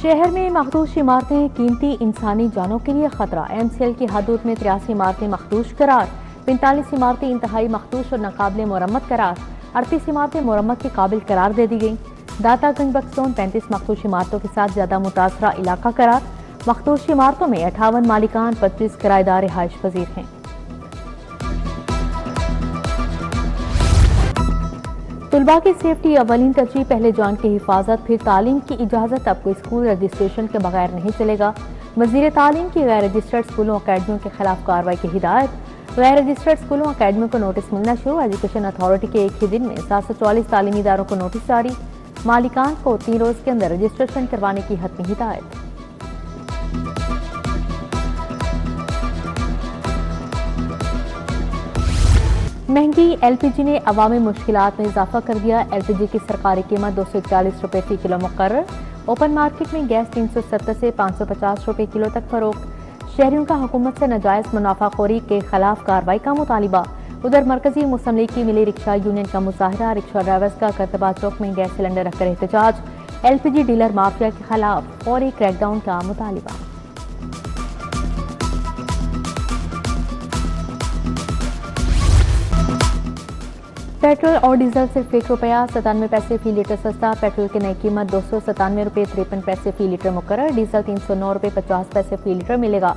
शहर में मखदूश इमारतें कीमती इंसानी जानों के लिए खतरा। MCL की हदूद में 83 इमारतें मखदूश करार, 45 इमारतें इंतहाई मखदूश और नाकाबिले मुरम्मत करार, 38 इमारतें मुरम्मत के काबिल करार दे दी गई। दातागंज बक्सोन 35 मखदूश इमारतों के साथ ज्यादा मुतासरा इलाका करार। मखदूश इमारतों में 58 मालिकान, 25 किराएदार रिहाइश पजीर हैं। तुलबा की सेफ्टी अवलीन तरजीह, पहले जान की हिफाजत, फिर तालीम की इजाज़त। अब कोई स्कूल रजिस्ट्रेशन के बगैर नहीं चलेगा। वज़ीर तालीम की गैर रजिस्टर्ड स्कूलों अकेडमियों के खिलाफ कार्रवाई की हिदायत। गैर रजिस्टर्ड स्कूलों अकेडमियों को नोटिस मिलना शुरू। एजुकेशन अथॉरिटी के एक ही दिन में 744 तालीमी इदारों को नोटिस जारी। मालिकान को 3 रोज के अंदर रजिस्ट्रेशन करवाने की हतमी हिदायत। महंगी LPG ने अवामी मुश्किलात में इजाफा कर दिया। LPG की सरकारी कीमत 241 रुपये फी किलो मुकर्रर। ओपन मार्केट में गैस 370 से 550 रुपये किलो तक फरोख्त। शहरियों का हुकूमत से नाजायज मुनाफाखोरी के खिलाफ कार्रवाई का मुतालिबा। उधर मरकजी मुस्लिम लीग की मिली रिक्शा यूनियन का मुजाहरा। रिक्शा ड्राइवर्स का करतबा चौक में गैस सिलेंडर रखकर एहतजाज। LPG डीलर माफिया के खिलाफ फौरी क्रैकडाउन का मुतालिबा। पेट्रोल और डीजल सिर्फ ₹1.97 फी लीटर सस्ता। पेट्रोल की नई कीमत 297 रुपये 53 पैसे फी लीटर मुकर्रर। डीजल 309 रुपये 50 पैसे फी लीटर मिलेगा।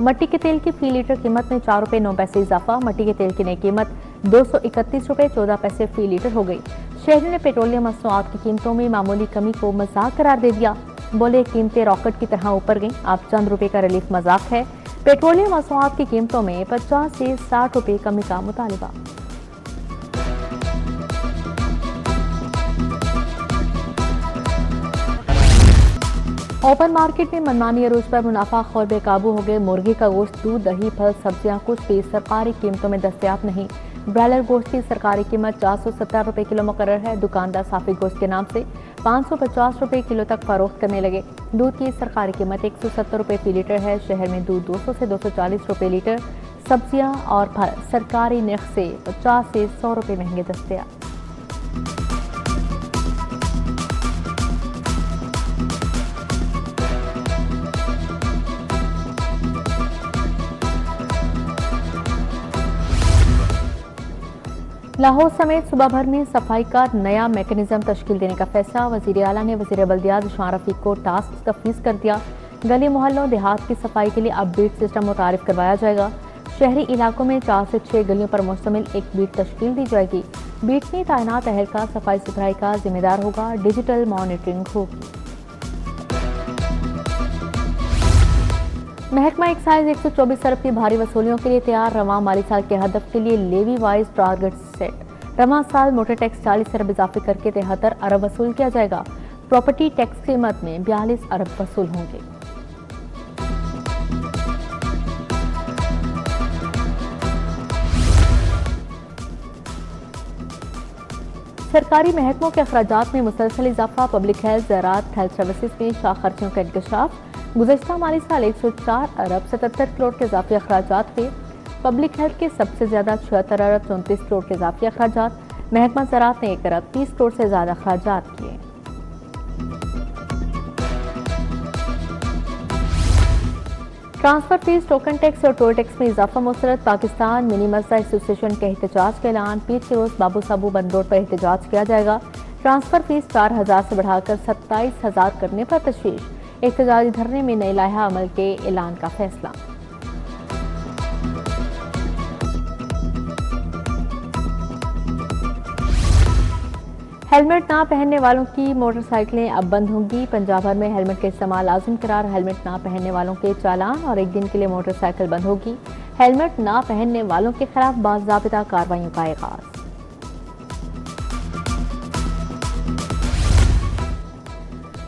मट्टी के तेल की फी लीटर कीमत में 4 रुपये 9 पैसे इजाफा। मट्टी के तेल की नई कीमत 231 रुपये 14 पैसे फी लीटर हो गई। शहरों ने पेट्रोलियम मसनूआत की कीमतों में मामूली कमी को मजाक करार दे दिया। बोले कीमतें रॉकेट की तरह ऊपर गईं, अब चंद रुपये का रिलीफ मजाक है। पेट्रोलियम मसनूआत की कीमतों में 50 से 60 रुपये कमी का मुतालिबा। ओपन मार्केट में मनमानी अरूज पर मुनाफाखोर बेकाबू हो गए। मुर्गी का गोश्त, दूध, दही, फल, सब्जियां कुछ भी सरकारी कीमतों में दस्तयाब नहीं। ब्रायलर गोश्त की सरकारी कीमत 470 रुपये किलो मुकर्रर है। दुकानदार साफी गोश्त के नाम से 550 रुपये किलो तक फरोख्त करने लगे। दूध की सरकारी कीमत 170 रुपये फी लीटर है। शहर में दूध 200 से 240 रुपये लीटर। सब्जियां और फल सरकारी नर्ख से 50 से 100 रुपये महंगे दस्तयाब। लाहौर समेत सूबा भर में सफाई का नया मैकेनिज्म तश्कील देने का फैसला। वज़ीर आला ने वज़ीर बल्दियात शान रफीक को टास्क तफवीज़ कर दिया। गली मोहल्लों देहात की सफाई के लिए अब बीट सिस्टम मुतारिफ करवाया जाएगा। शहरी इलाकों में 4 से 6 गलियों पर मुश्तमिल एक बीट तश्कील दी जाएगी। बीट में तैनात अहलकार सफाई सुथराई का जिम्मेदार होगा। डिजिटल मॉनिटरिंग होगी। महकमा एक्साइज 124 अरब की भारी वसूलियों के लिए तैयार। रवां माली साल के हदफ के लिए लेवी वाइज टारगेट सेट। रवां साल मोटर टैक्स 40 अरब इजाफे करके 73 अरब वसूल किया जाएगा। प्रॉपर्टी टैक्स कीमत में 42 अरब वसूल होंगे। सरकारी महकमों के अखराजात में मुसलसल इजाफा। पब्लिक हेल्थ, ज़राअत, हेल्थ सर्विसेज में शाह खर्चों का इंकशाफ। गुज़श्ता माली साल 104 अरब 77 करोड़ के इजाफी अखराजात थे। पब्लिक हेल्थ के सबसे ज्यादा 76 अरब 34 करोड़ के इजाफी अखराजात। महकमा ज़राअत ने 1 अरब 30 करोड़ से ज्यादा अखराजात किए। ट्रांसफर फीस, टोकन टैक्स और टोल टैक्स में इजाफा मुस्तरद। पाकिस्तान मिनी मजदा एसोसिएशन के एहतजाज का ऐलान। पीर के रोज बाबू साबू बंद रोड पर एहतजाज किया जाएगा। ट्रांसफर फीस 4000 से बढ़ाकर 27,000 करने पर तशवीश। एहतजाजी धरने में नई लाइहा अमल के ऐलान का फैसला। हेलमेट ना पहनने वालों की मोटरसाइकिलें अब बंद होंगी। पंजाब भर में हेलमेट का इस्तेमाल लाजिम करार। हेलमेट ना पहनने वालों के चालान और 1 दिन के लिए मोटरसाइकिल बंद होगी। हेलमेट ना पहनने वालों के खिलाफ बाज़ाबिता कार्रवाइयों का आगाज।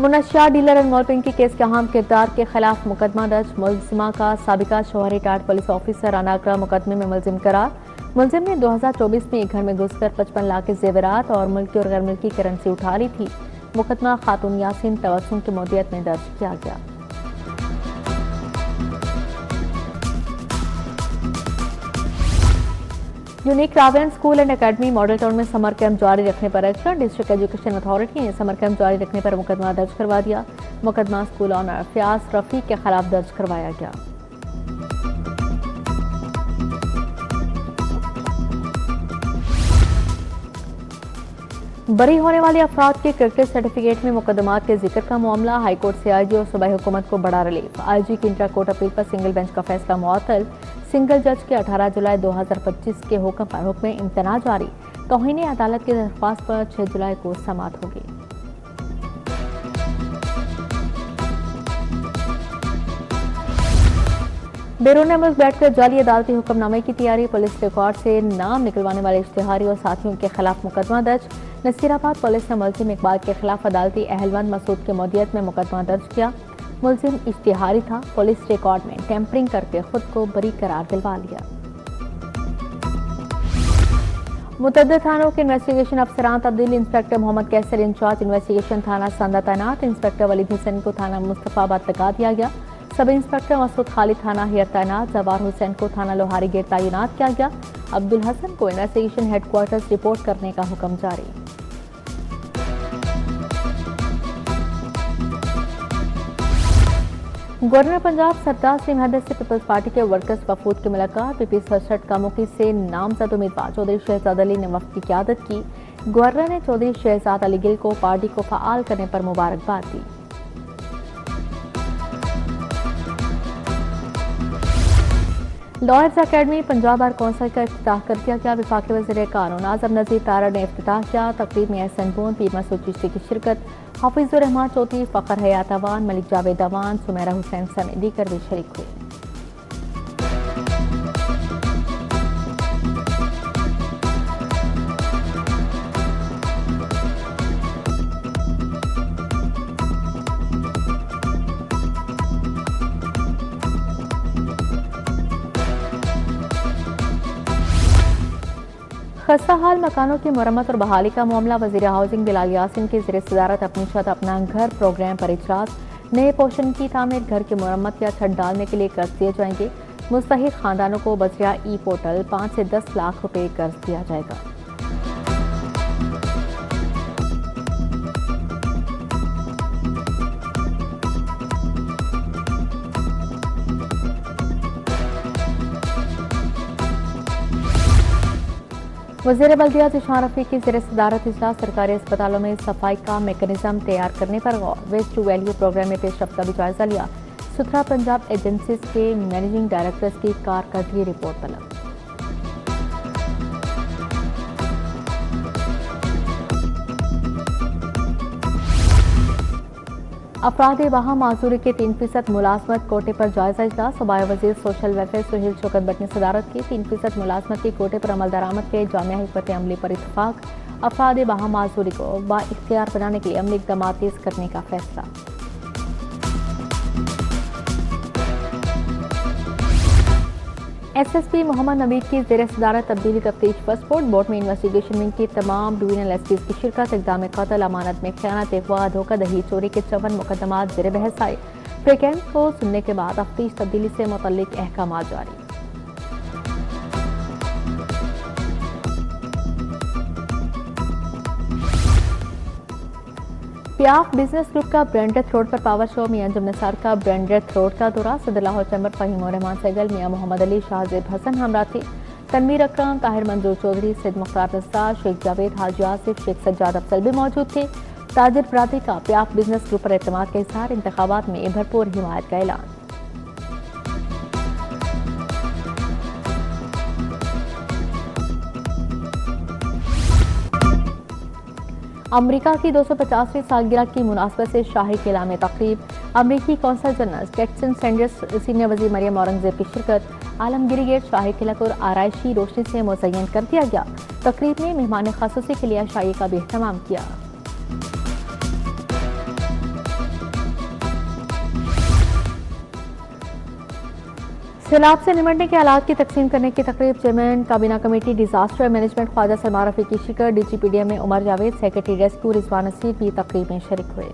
मुनशियात डीलर अनमोल पिंकी केस के अहम किरदार के खिलाफ मुकदमा दर्ज। मुलजिमा का साबिका शौहर रिटायर्ड पुलिस ऑफिसर अनाकरा मुकदमे में मुलजिम करार। मुलजिम ने 2024 में एक घर में घुसकर 55 लाख के जेवरात और मुल्की और गैर मुल्की करेंसी उठा ली थी। मुकदमा खातून यासीन तबस्सुम की मौदियत में दर्ज किया गया। Unique Raven school and academy model town में समर कैंप जारी रखने पर एक्शन। डिस्ट्रिक्ट एजुकेशन अथॉरिटी ने समर कैंप जारी रखने पर मुकदमा दर्ज करवा दिया। मुकदमा स्कूल ऑनर फयाज रफीक के खिलाफ दर्ज करवाया गया। बरी होने वाले अफराद के क्रिकेट सर्टिफिकेट में मुकदमात के जिक्र का मामला। हाईकोर्ट से आईजी और सूबाई हुकूमत को बड़ा रिलीफ। आईजी की इंटर कोर्ट अपील पर सिंगल बेंच का फैसला मुअत्तल। सिंगल जज के 18 जुलाई 2025 के हुक्म पर हुक्म इम्तना जारी। तौहीन अदालत की दरख्वास्त पर 6 जुलाई को समाअत होगी। बैरून मुल्क बैठकर जाली अदालती हुक्मनामे की तैयारी। पुलिस रिकॉर्ड से नाम निकलवाने वाले इश्तिहारी और साथियों के खिलाफ मुकदमा दर्ज। नसीराबाद पुलिस ने मुलजिम इकबाल के खिलाफ अदालती अहलवंद मसूद की मौदियत में मुकदमा दर्ज किया। मुलजिम इश्तिहारी था। पुलिस रिकॉर्ड में टेम्परिंग करके खुद को बरी करार दिलवा लिया। मुतअद्दिद थानों के इन्वेस्टिगेशन अफसरान तब्दील। Inspector Mohammad Kaiser in charge investigation थाना संदा तैनात। इंस्पेक्टर वलीद हुसैन को थाना मुस्तफाबाद लगा दिया गया। सब इंस्पेक्टर मसूद खालिद थाना हियर तैनात। जवार हुसैन को थाना लोहारी गेट तैनात किया गया। अब्दुल हसन को इन्वेस्टिगेशन हेडक्वार्टर्स रिपोर्ट करने का हुक्म जारी। गवर्नर पंजाब सरदार सिंह हैदर से पीपल्स पार्टी के वर्कर्स वफूद की मुलाकात। पीपी 67 कामुकी से नामजद उम्मीदवार चौधरी शहजाद अली ने वफद की क़यादत की। गवर्नर ने चौधरी शहजाद अली गिल को पार्टी को फ़आल करने पर मुबारकबाद दी। Lawyers academy Punjab bar council का इफ्तिताह कर दिया गया। वफाकी वज़ीर कानून आज़म नज़ीर तारा ने इफ्तिताह किया। तकरीब में एहसन बोन, पीर मसूद चिश्ती की शिरकत। हाफिजुर रहमान चौधरी, फ़खर हयात अवान, मलिक जावेद अवान, सुमेरा हुसैन समेत दीगर भी शरीक हुए। खस्ता हाल मकानों की मरम्मत और बहाली का मामला। वज़ीर हाउसिंग बिलाल यासिन की ज़ेर सदारत अपनी छत अपना घर प्रोग्राम पर इजलास। नए पोर्शन की तामीर, घर की मरम्मत या छत डालने के लिए कर्ज दिए जाएंगे। मुस्तहिक खानदानों को बजरिया ई पोर्टल 5 से 10 लाख रुपए कर्ज दिया जाएगा। वज़ीर बल्दिया ज़िशान रफ़ीक की ज़ेर सदारत इजलास। सरकारी अस्पतालों में सफाई का मेकनिज़म तैयार करने पर गौर। वेस्ट टू वैल्यू प्रोग्राम में पेशरफ्त का भी जायजा लिया। सुथरा पंजाब एजेंसीज के मैनेजिंग डायरेक्टर्स की कारकर्दगी रिपोर्ट तलब। अफराद वहाँ माजूरी के 3% मुलाजमत कोटे पर जायजा इजलास। सूबाई वज़ीर सोशल वेलफेयर सुहेल शौकत भट्ट ने सदारत की। 3% मुलाजमत की कोटे पर अमल दरामद के जामिया हिकमत अमली पर इत्तफाक। अफराद वहाँ माजूरी को बाइख्तियार बनाने के लिए अमली इक़दाम तेज करने का फैसला। SSP मोहम्मद नबीद की ज़ेर सदारत तब्दीली तफ्तीश फर्स्ट बोर्ड में इन्वेस्टिगेशन विंग की तमाम डिवीजनल एसपीज की शिरकत। इक़दाम कत्ल, अमानत में खयानत, अगवा, धोखाधड़ी, चोरी के 54 मुकदमात ज़ेर बहस आए। फ्रिकेंस को सुनने के बाद तफ्तीश तब्दीली से मुतल्लिक अहकाम जारी। पियाफ बिजनेस ग्रुप का ब्रांडेड रोड पर पावर शो। मियां अंजुम निसार का ब्रांडेड रोड का दौरा। सदर लाहौर चैम्बर फहीम और रहमान सैगल, मियां मोहम्मद अली, शाहजेब हसन हमरा थे। तनवीर अकरम, ताहिर मंजूर चौधरी, सैयद मुख्तार रज़ा, शेख जावेद, हाजी आसिफ, शेख सज्जाद अफजल भी मौजूद थे। ताजिर बरादरी का पियाफ बिजनेस ग्रुप पर एतमाद का इज़हार। इंतखाबात में भरपूर हिमायत का ऐलान। अमरीका की 250वीं सालगिरह की मुनासबत से शाही किला में तकरीब। अमरीकी कौंसल जनरल कैटसन सैंडर्स, सीनियर वज़ीर मरियम औरंगज़ेब की शिरकत। आलमगिरी गेट शाही किला को आराइशी रोशनी से मुज़य्यन कर दिया गया। तकरीब में मेहमान ख़ासूसी के लिए शाही का भी एहतमाम किया। सैलाब से निमटने के आलात की तकसीम करने की तकरीब। चेयरमैन काबीना committee disaster management Khawaja Salman Rafi की शिरकत। DGPDM में उमर जावेद, सेक्रेटरी रेस्क्यू रिजवान नसीर भी तकरीब में शरीक हुए।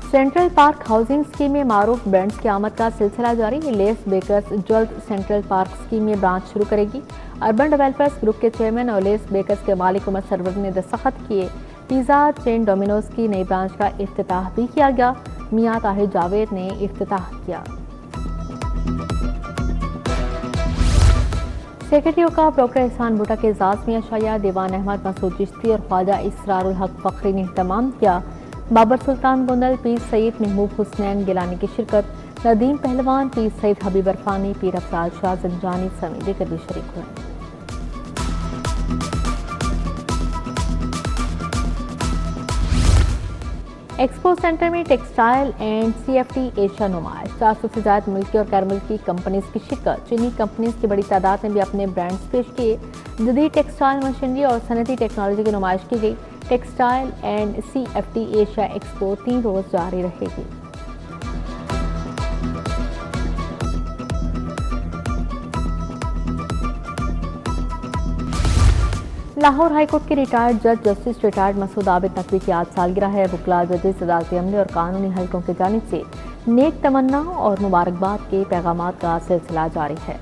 सेंट्रल पार्क हाउसिंग स्कीम में मारूफ ब्रांड्स की आमद का सिलसिला जारी। लेस बेकर्स जल्द सेंट्रल पार्क स्कीम में ब्रांच शुरू करेगी। अर्बन डेवलपर्स ग्रुप के चेयरमैन और लेस बेकर्स के मालिक उमर सरवर ने दस्तखत किए। पिज़्ज़ा चेन डोमिनोज की नई ब्रांच का इफ्तिताह भी किया गया। मियां ताहिर जावेद ने इफ्तिताह किया। सेक्रेटरी औकाफ डॉक्टर एहसान भुट्टा के एजाज में शाया दीवान अहमद मसूद चिश्ती और ख्वाजा इसरारुल हक फखरी ने एहतमाम किया। बाबर सुल्तान गोंदल, पीर सईद महबूब हुसनैन गिलानी की शिरकत, नदीम पहलवान, पीर सईद हबीब अरफानी, पीर अफजाल शाह जंजानी समेत दीगर भी शरीक हुए। एक्सपो सेंटर में टेक्सटाइल एंड CFT एशिया नुमाइश, 400 से ज्यादा मुल्की और गैर मुल्की कंपनीज की शिरकत। चीनी कंपनीज की बड़ी तादाद में भी अपने ब्रांड्स पेश किए। जदीद टेक्सटाइल मशीनरी और सनती टेक्नोलॉजी की नुमाइश की गई। Textile and CFT Asia expo 3 रोज जारी रहेगी। लाहौर हाईकोर्ट के रिटायर्ड जज जस्टिस रिटायर्ड मसूद आबिद नकवी की आज सालगिरह है। वकला, जजेस, अदालती अमले और कानूनी हलकों की जानिब से नेक तमन्ना और मुबारकबाद के पैगामात का सिलसिला जारी है।